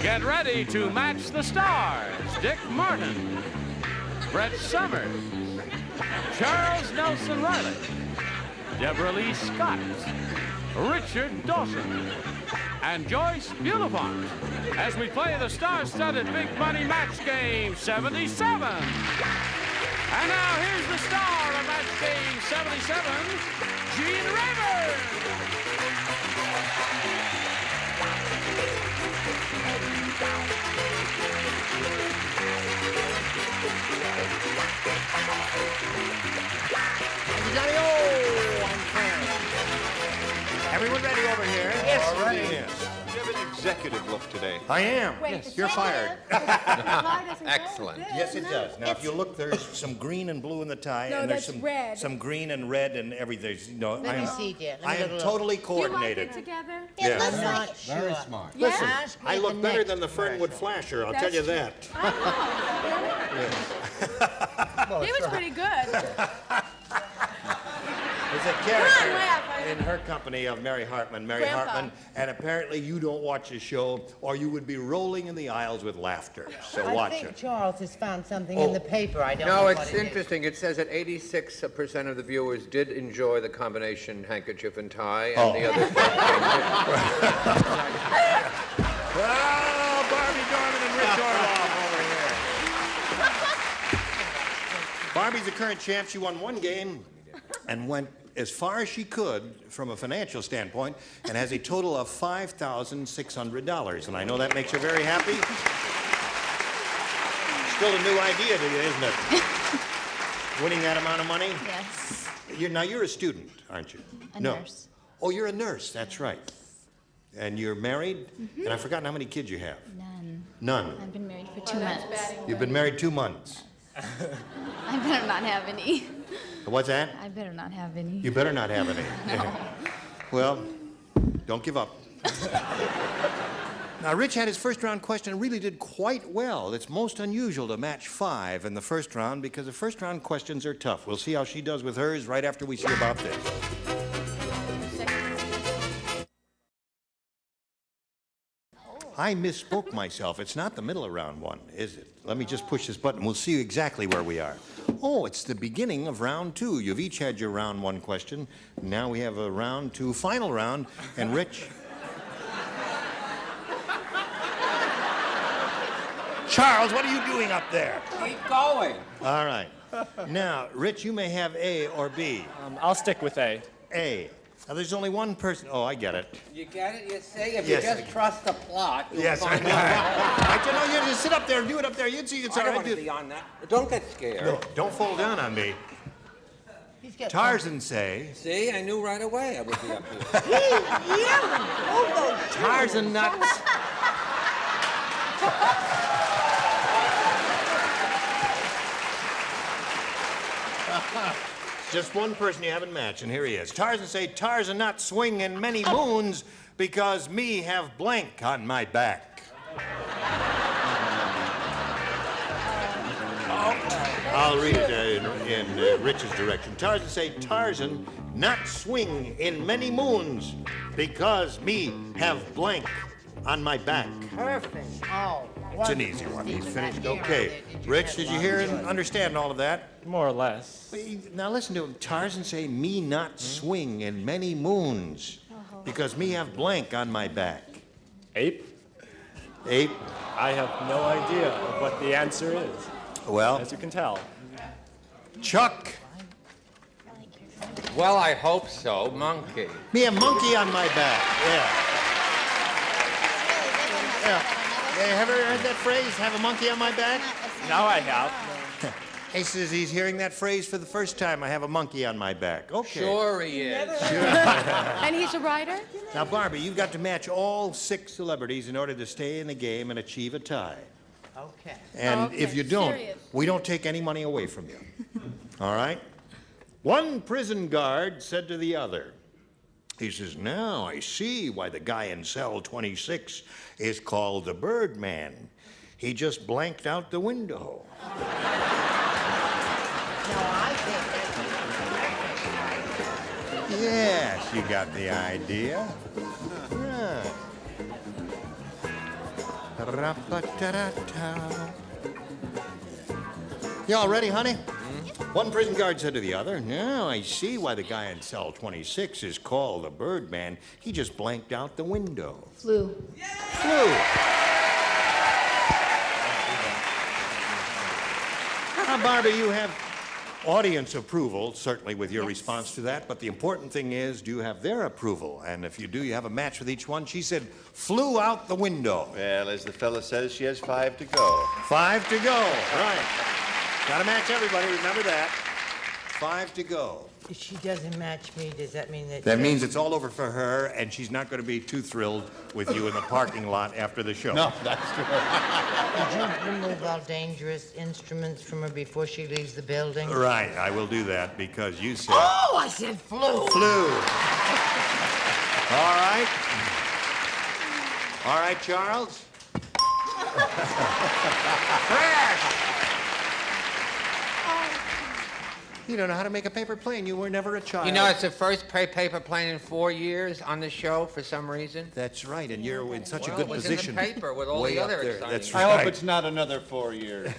Get ready to match the stars. Dick Martin, Brett Summers, Charles Nelson Reilly, Debralee Scott, Richard Dawson, and Joyce Bulifant as we play the star-studded Big Money Match Game 77. And now here's the star of Match Game 77, Gene Rayburn. Everyone ready over here? Yes, all right. yes. You have an executive look today. I am. Wait, Yes, you're fired. Excellent. Yes, it does. Now, if you look, there's some green and blue in the tie, No, and there's that's red. some green and red and everything. You know, Let me see, dear. Let me I am look. totally Do you coordinated. like it together? Yes. It looks I'm like Very smart. Yes. Ask me I at look the better next than the Fernwood commercial. Flasher, I'll That's tell you true. that. I know. He was pretty good. There's a Come on, character laugh. in her company of Mary Hartman, Grandpa. and apparently you don't watch the show, or you would be rolling in the aisles with laughter. So I watch think it. Charles has found something in the paper. I don't know No, what it's it is. interesting. It says that 86% of the viewers did enjoy the combination handkerchief and tie, and Oh. the other. Well, Barbie Dorman and Rich Orloff over here. Barbie's the current champ. She won one game and went as far as she could from a financial standpoint and has a total of $5,600. And I know that makes her very happy. Still a new idea to you, isn't it? Winning that amount of money? Yes, Now, you're a student, aren't you? a No. nurse. Oh, you're a nurse. That's right. And you're married? And I've forgotten how many kids you have. None. None. I've been married for 2 months. You've been married 2 months. I better not have any. What's that? I better not have any. You better not have any. Well, don't give up. Now, Rich had his first round question and really did quite well. It's most unusual to match 5 in the first round because the first round questions are tough. We'll see how she does with hers right after we see about this. I misspoke myself. It's not the middle of round 1, is it? Let me just push this button. We'll see exactly where we are. Oh, it's the beginning of round 2. You've each had your round 1 question. Now we have a round 2 final round. And Rich... Charles, what are you doing up there? Keep going. All right. Now, Rich, you may have A or B. I'll stick with A. A. Now, there's only one person... Oh, I get it. You get it? You say if Yes. you just trust the plot. You'll Yes, I find know. out. You know, you just sit up there and do it up there. You'd see it's I all don't right. want to be on that. Don't get scared. No, don't fall down on me. He's got Tarzan say... See, I knew right away I would be up here. Tarzan nuts. Just one person you haven't matched, and here he is. Tarzan say, Tarzan not swing in many moons because me have blank on my back. I'll read it in Rich's direction. Tarzan say, Tarzan not swing in many moons because me have blank on my back. perfect. Oh, It's an easy one. He's finished. Okay. Rich, did you hear and understand all of that? More or less. Now listen to him. Tarzan say, me not swing in many moons because me have blank on my back. Ape? Ape? I have no idea of what the answer is, Well, as you can tell. Chuck. Well, I hope so. Monkey. Me a monkey on my back. Yeah. Yeah. Hey, have you ever heard that phrase, have a monkey on my back? Now I have. He says he's hearing that phrase for the first time, I have a monkey on my back. Okay. Sure he is. And he's a writer? Now, Barbie, you've got to match all 6 celebrities in order to stay in the game and achieve a tie. Okay. And Okay, if you don't, serious. we don't take any money away from you. All right? One prison guard said to the other, he says, now I see why the guy in cell 26 is called the Birdman. He just blanked out the window. No, I think that's Yes, you got the idea. Right. Ra-ba-da-da-da. You all ready, honey? One prison guard said to the other, "Now I see why the guy in cell 26 is called the Birdman. He just blanked out the window." Flu. Flu. Now, Barbie, you have audience approval, certainly with your response to that, but the important thing is, do you have their approval? And if you do, you have a match with each one. She said, flew out the window. Well, as the fella says, she has 5 to go. 5 to go, right. Gotta match everybody, remember that. 5 to go. If she doesn't match me, does that mean that... That means it's all over for her, and she's not going to be too thrilled with you in the parking lot after the show. No, that's true. Did you remove all dangerous instruments from her before she leaves the building? Right, I will do that because you said... Oh, I said flu. Flu. All right. All right, Charles. Crash! You don't know how to make a paper plane. You were never a child. You know, it's the first paper plane in 4 years on the show for some reason. That's right, and you're in such a Well, good it was position. in the paper with all way the up other there. exciting That's news. right. I hope it's not another 4 years.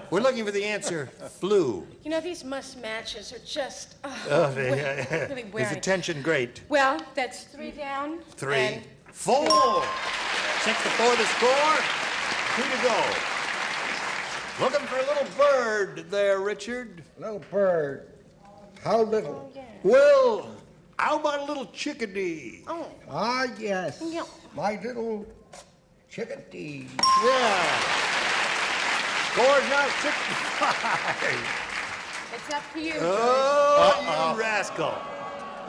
We're looking for the answer. Flu. You know, these must matches are just really Is wearing. the tension great? Well, that's 3 down. 3, and 4. 6 to 4 the score. 2 to go. Looking for a little bird there, Richard. Little bird. How little? Oh, yeah. Well, how about a little chickadee? Oh, Ah, yes. Yeah. My little chickadee. Yeah. Score's now 6 to 5. it's up to you. Oh, you rascal.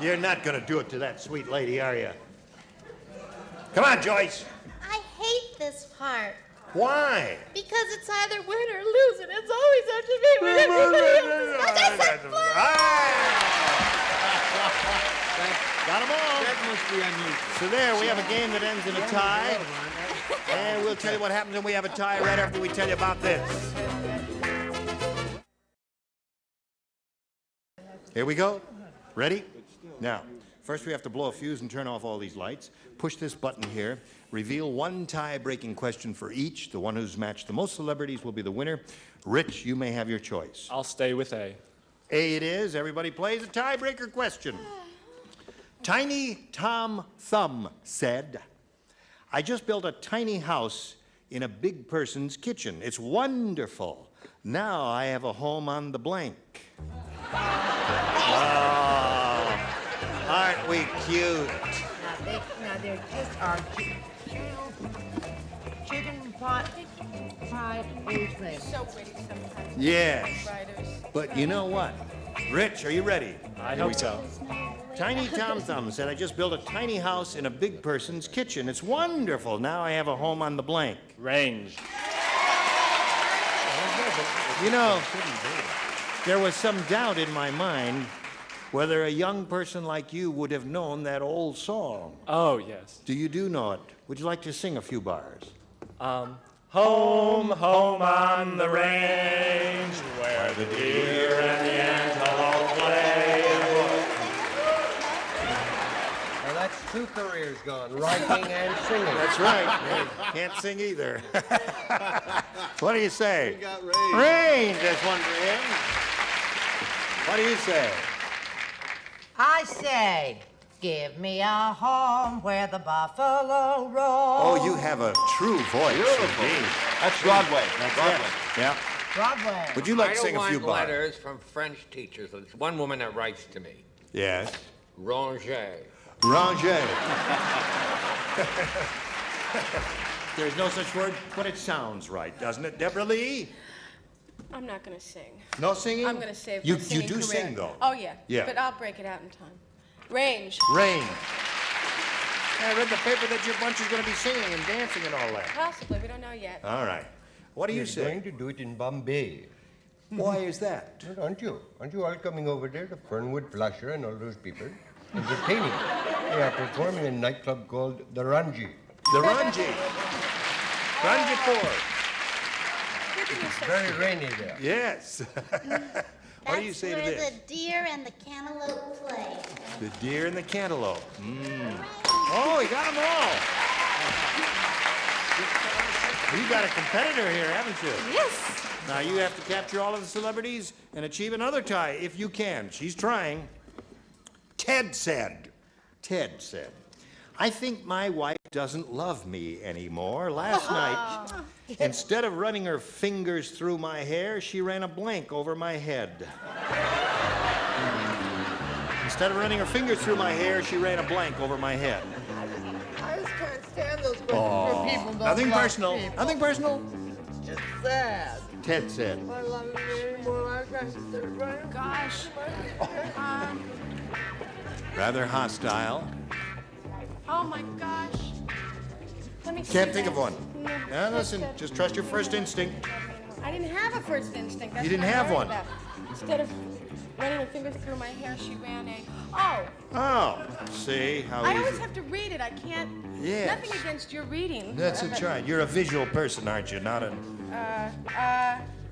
You're not going to do it to that sweet lady, are you? Come on, Joyce. I hate this part Why? because it's either win or lose, and it's always up to me when everybody else is. I just said flu. Got them all. That must be unusual. So there, we have a game that ends in a tie. And we'll tell you what happens when we have a tie right after we tell you about this. Here we go. Ready? Now, first we have to blow a fuse and turn off all these lights. Push this button here. Reveal one tie-breaking question for each. The one who's matched the most celebrities will be the winner. Rich, you may have your choice. I'll stay with A. A it is. Everybody plays a tiebreaker question. Tiny Tom Thumb said, "I just built a tiny house in a big person's kitchen. It's wonderful. Now I have a home on the blank." Oh, aren't we cute? Now they're just our chicken pot fried things. So pretty sometimes. Yes. Writers. But you know what? Rich, are you ready? I hope so. Tiny Tom Thumb said, "I just built a tiny house in a big person's kitchen. It's wonderful. Now I have a home on the blank." Range. You know, there was some doubt in my mind whether a young person like you would have known that old song. Oh, yes. Do know it? Would you like to sing a few bars? Home, home on the range, where the deer and the antelope play. Now that's 2 careers gone, writing and singing. That's right. Can't sing either. What do you say? We got range. Range, that's one for him. What do you say? I say, give me a home where the buffalo roam. Oh, you have a true voice. Beautiful. Indeed. That's Broadway. That's Broadway. it. Yeah. Broadway. Would you like I to sing don't a few want bars? letters from French teachers. There's one woman that writes to me. Yes. Ranger. Ranger. There's no such word, but it sounds right, doesn't it? Debralee? I'm not going to sing. No singing? I'm going to save you, my singing You do career. sing, though. Oh, yeah. Yeah. But I'll break it out in time. Range. Rain. I read the paper that your bunch is going to be singing and dancing and all that. Possibly. We don't know yet. All right. What do you He's going say? to do it in Bombay. Why is that? Aren't you? Aren't you all coming over there, the Fernwood Flasher and all those people? Entertaining. They are performing in a nightclub called the Ranji. The Ranji. Ranji Ford. Very rainy there. Yes. What do you say to That's this? where the deer and the cantaloupe play. The deer and the cantaloupe. Oh, he got them all. You got a competitor here, haven't you? Yes. Now you have to capture all of the celebrities and achieve another tie if you can. She's trying. Ted said, I think my wife doesn't love me anymore. Last night, instead of running her fingers through my hair, she ran a blank over my head. Instead of running her fingers through my hair, she ran a blank over my head. I just can't stand those questions where people don't Nothing love personal. people. Nothing personal. It's sad. Ted said. I love you anymore. I can't stand it. Gosh. Rather hostile. Oh my gosh. Let me Can't see think of that. one. No, Now that's listen, it. just trust your first instinct. I didn't have a first instinct. That's You didn't what I'm have worried one. about. Instead of running her fingers through my hair, she ran a. Oh, Oh, see how I always easy. have to read it. I can't. Yes. Nothing against your reading. That's But, a try. You're a visual person, aren't you? Not a.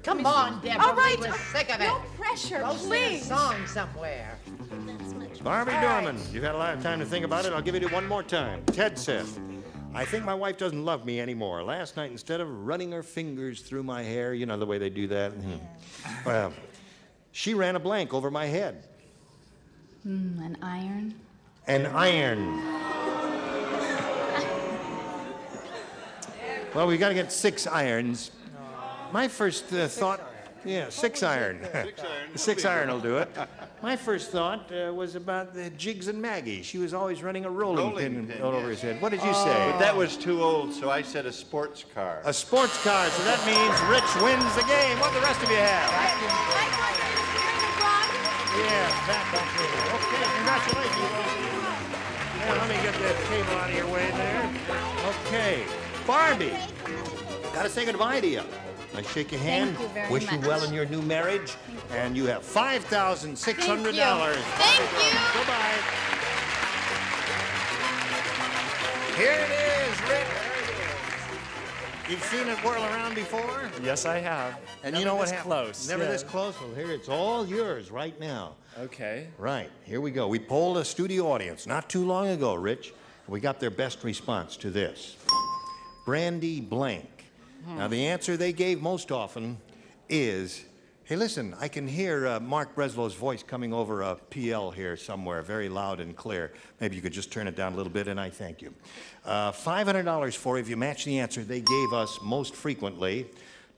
Come on, Deborah. All right. We're sick of it. No pressure, Go sing a please. song somewhere. Barbie All right. Dorman, you've had a lot of time to think about it. I'll give it to you one more time. Ted said, I think my wife doesn't love me anymore. Last night, instead of running her fingers through my hair, you know the way they do that, well, she ran a blank over my head. An iron. An iron. Well, we got to get 6 irons. My first thought, 6 iron. 6 iron will do it. My first thought was about the Jiggs and Maggie. She was always running a rolling pin all over his head. What did you say? But that was too old, so I said a sports car. A sports car, so that means Rich wins the game. What do the rest of you have? Yeah, back up here. Okay, congratulations. Yeah, let me get that table out of your way there. Okay, Barbie, gotta say goodbye to you. I shake your hand. Thank you very Wish you much. well in your new marriage, and you have $5,600. Thank you. Goodbye. Here it is, Rick. You've seen it whirl around before? Yes, I have. And Never you know what this happened? close. Never Yeah. this close? Well, here, it's all yours right now. Okay. Right, here we go. We polled a studio audience not too long ago, Rich. We got their best response to this. Brandy blank. Now, the answer they gave most often is, hey, listen, I can hear Mark Breslow's voice coming over a PL here somewhere, very loud and clear. Maybe you could just turn it down a little bit, and I thank you. $500 for if you match the answer they gave us most frequently,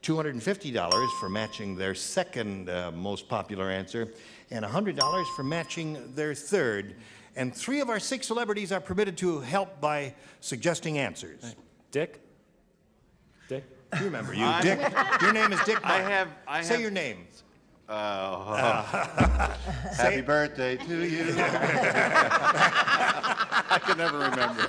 $250 for matching their second most popular answer, and $100 for matching their third. And 3 of our 6 celebrities are permitted to help by suggesting answers. Dick? Dick? You remember you, Dick. Your name is Dick Martin. I Say have- your name. Happy birthday to you. I can never remember.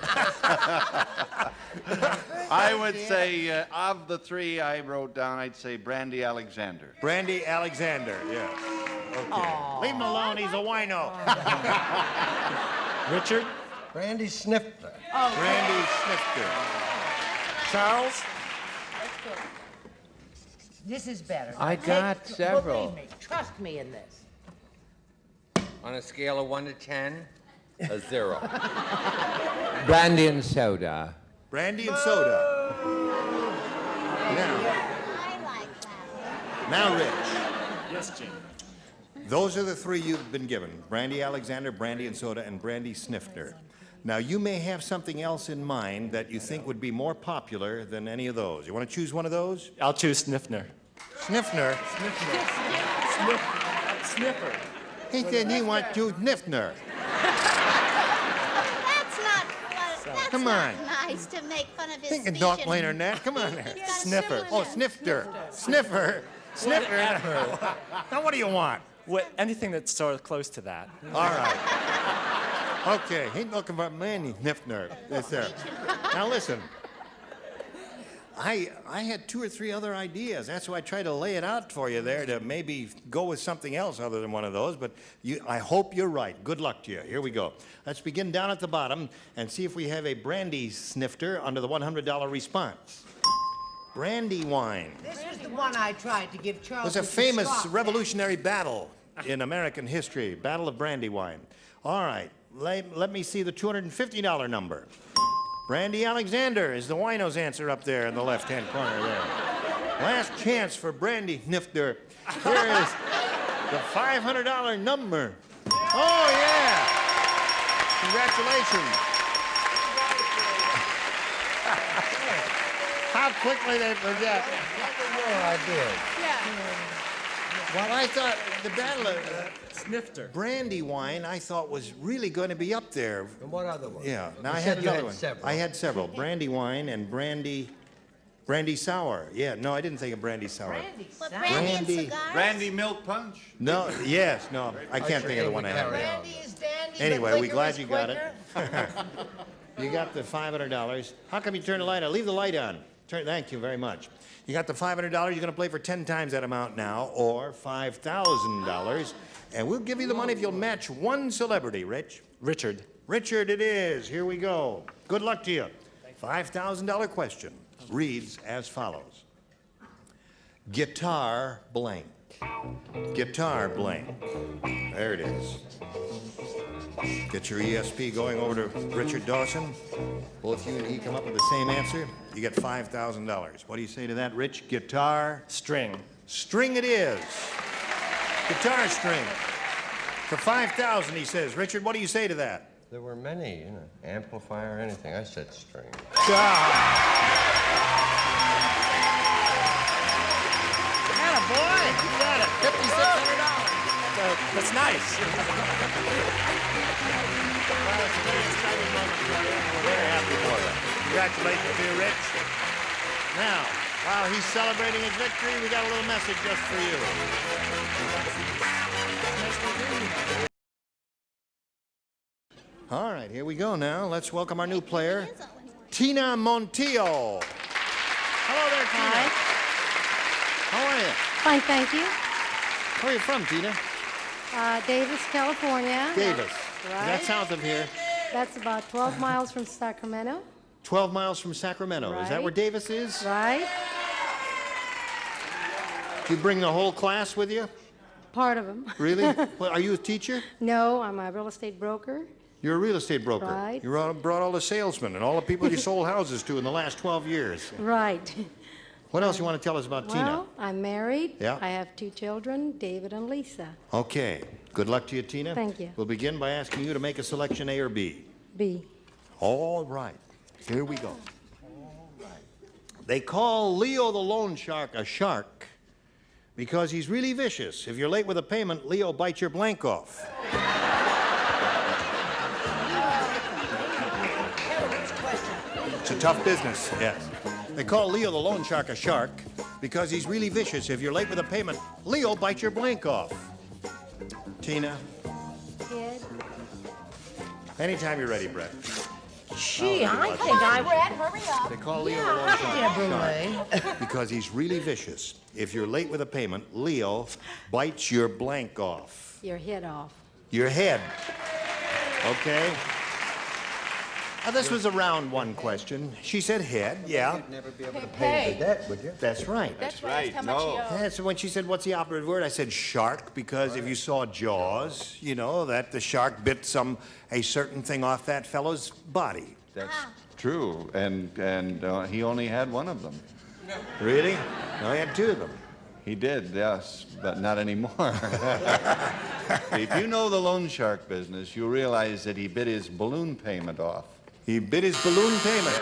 I would say, of the 3 I wrote down, I'd say Brandy Alexander. Brandy Alexander, yes. Okay. Leave him alone, he's a wino. Richard? Brandy Snifter. Brandy Snifter. Charles? This is better. I got several. Believe me, trust me in this. On a scale of 1 to 10, a 0. Brandy and soda. Brandy and soda. Now, Rich, Yes, Jim. those are the 3 you've been given. Brandy Alexander, Brandy and soda, and Brandy Snifter. Now, you may have something else in mind that you think would be more popular than any of those. You want to choose one of those? I'll choose Sniffner. Snifner. Sniffer. He said he wants to Snifner. That's not that's Come not on. nice to make fun of his Think can speech talk and- plainer than that. Come on there. He's got a Sniffer. sibling Oh, in. Snifter. Sniffer. Sniffer. Now, what do you want? What, anything that's sort of close to that. All right. Okay, he's looking for Manny Snifner. Yes, sir. Now, listen. I had 2 or 3 other ideas. That's why I tried to lay it out for you there to maybe go with something else other than one of those. But I hope you're right. Good luck to you. Here we go. Let's begin down at the bottom and see if we have a brandy snifter under the $100 response. Brandy wine. This was the one I tried to give Charles. It was a with the famous Scott. revolutionary battle in American history, Battle of Brandywine. All right, let me see the $250 number. Brandy Alexander is the wino's answer up there in the left-hand corner there. Last chance for Brandy Nifter. Here is the $500 number. Oh, yeah. Congratulations. How quickly they forget. I did. Well, I thought the battle of Snifter. Brandy wine, I thought was really going to be up there. And what other one? Yeah. Now You I said had you another had one. several. I had several. Brandy wine and brandy sour. Yeah. No, I didn't think of brandy sour. Brandy, What, sour. brandy and Brandy. cigars? Brandy milk punch? No. Yes. No. I can't think of the one I had. Brandy is dandy, Anyway, but we're liquor glad is you got it. quicker. You got the $500. How come you turn the light on? Leave the light on. Thank you very much. You got the $500. You're going to play for 10 times that amount now, or $5,000. And we'll give you the money if you'll match one celebrity, Rich. Richard. Richard it is. Here we go. Good luck to you. $5,000 question reads as follows. Guitar blank. Guitar blank. There it is. Get your ESP going over to Richard Dawson. Both you and he come up with the same answer. You get $5,000. What do you say to that, Rich? Guitar? String. String it is. Guitar string. For $5,000, he says. Richard, what do you say to that? There were many, you know, amplifier, anything. I said string. Attaboy! You got it. $5,600. That's nice. Well, it's a very exciting moment for you. We're very happy for you. Congratulations to you, Rich. Now, while he's celebrating his victory, we got a little message just for you. All right, here we go now. Let's welcome our new player, Tina Montiel. Hello there, Tina. Hi. How are you? Fine, thank you. Where are you from, Tina? Davis, California. Davis. Right. Is that south of here? That's about 12 miles from Sacramento. 12 miles from Sacramento. Is that Right. where Davis is? Right. You bring the whole class with you? Part of them. Really? Well, are you a teacher? No, I'm a real estate broker. You're a real estate broker. Right. You brought all the salesmen and all the people you sold houses to in the last 12 years. Right. What else you want to tell us about Tina? Well, I'm married. Yeah. I have 2 children, David and Lisa. Okay. Good luck to you, Tina. Thank you. We'll begin by asking you to make a selection, A or B. B. All right. Here we go. They call Leo the loan shark a shark because he's really vicious. If you're late with a payment, Leo bites your blank off. It's a tough business, yes. They call Leo the loan shark a shark because he's really vicious. If you're late with a payment, Leo bites your blank off. Tina, Kid. anytime you're ready, Brett. Gee, I think Come on, I... Brett, hurry up. They call Leo the loan shark a Debralee. shark because he's really vicious. If you're late with a payment, Leo bites your blank off. Your head off. Your head. Okay. Now, this was a round one question. She said head, yeah. You'd never be able to Pay. pay the debt, would you? That's right. That's right. How much you owe. Yeah, so when she said, what's the operative word? I said shark, because if you saw Jaws, you know, that the shark bit a certain thing off that fellow's body. That's true, and he only had one of them. Really? No, he had 2 of them. He did, yes, but not anymore. If you know the loan shark business, you'll realize that he bit his balloon payment off. He bit his balloon payment.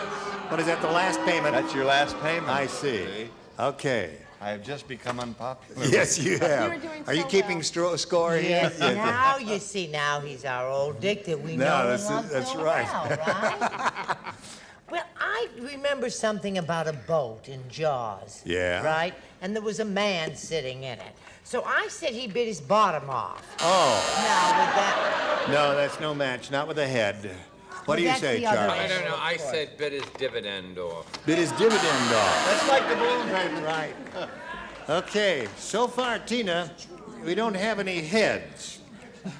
What is that, the last payment? That's your last payment. I see. Okay. I have just become unpopular. Yes, you have. were doing Are you so keeping score here? Yes, now you see, now he's our old Dick that we No, know that's- and love that's so right. well, right? Well, I remember something about a boat in Jaws. Yeah. Right? And there was a man sitting in it. So I said he bit his bottom off. Oh. Now, with that... No, that's no match. Not with a head. What do you That's say, the other Charlie? I don't know. I said bit his dividend off. Bit his dividend off. That's like the balloon payment. Right. Okay, so far, Tina, we don't have any heads.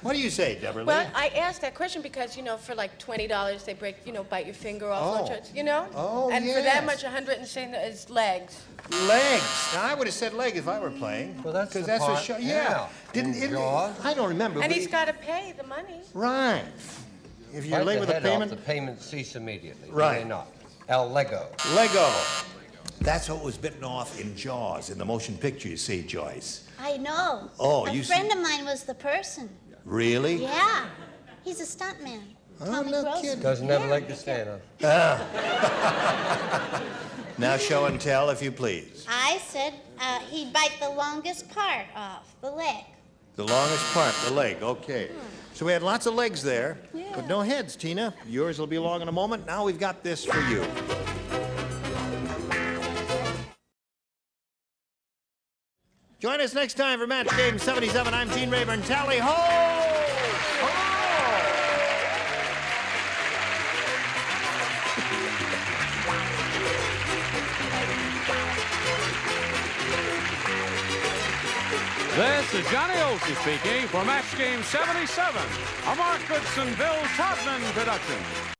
What do you say, Debralee? Well, I asked that question because, you know, for like $20, they bite your finger off, Oh. you know? Oh, And for yes. that much, 100 and saying is legs. Legs. Now, I would have said leg if I were playing. Well, that's 'cause the that's part- a show. yeah. Didn't In it? Jaws. I don't remember. And but he's got to pay the money. Right. if you're late with a payment... the payments cease immediately. Right. Do they not? El Lego. Lego. That's what was bitten off in Jaws, in the motion picture, you see, Joyce. I know. Oh, a friend of mine was the person. Really? Yeah. He's a stuntman. Tommy Gross. Doesn't have a leg to stand on. Now show and tell, if you please. I said he'd bite the longest part off, the leg. The longest part, the leg, okay. So we had lots of legs there, Yeah. but no heads, Tina. Yours will be along in a moment. Now we've got this for you. Join us next time for Match Game 77. I'm Gene Rayburn. Tally ho! This is Johnny Olson speaking for Match Game 77, a Mark Goodson, Bill Todman production.